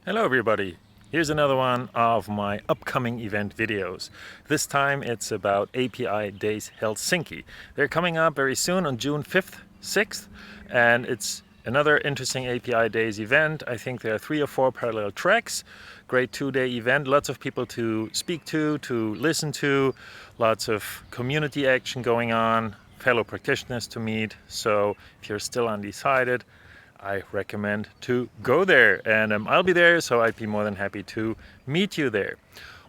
Hello everybody! Here's another one of my upcoming event videos. This time it's about API Days Helsinki. They're coming up very soon on June 5th, 6th, and it's another interesting API Days event. I think there are 3 or 4 parallel tracks. Great 2-day event, lots of people to speak to listen to, lots of community action going on, fellow practitioners to meet. So if you're still undecided, I recommend to go there, and I'll be there, so I'd be more than happy to meet you there.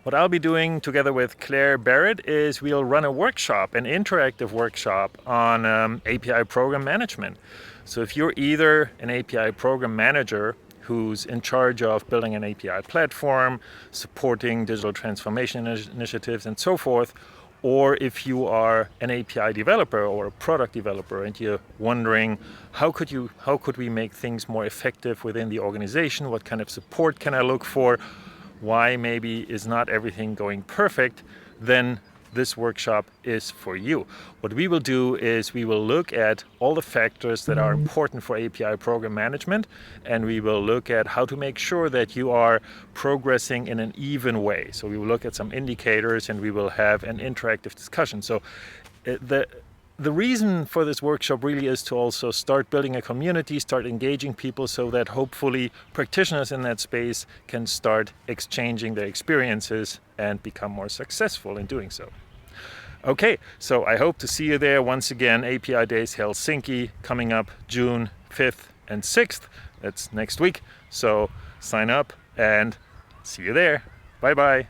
What I'll be doing together with Claire Barrett is we'll run a workshop, an interactive workshop on API program management. So if you're either an API program manager who's in charge of building an API platform, supporting digital transformation initiatives and so forth, or if you are an API developer or a product developer and you're wondering how could we make things more effective within the organization, what kind of support can I look for, why maybe is not everything going perfect, then this workshop is for you. What we will do is we will look at all the factors that are important for API program management, and we will look at how to make sure that you are progressing in an even way. So we will look at some indicators and we will have an interactive discussion. So the reason for this workshop really is to also start building a community, start engaging people so that hopefully practitioners in that space can start exchanging their experiences and become more successful in doing so. Okay, so I hope to see you there once again. API Days Helsinki coming up June 5th and 6th. That's next week. So sign up and see you there. Bye bye.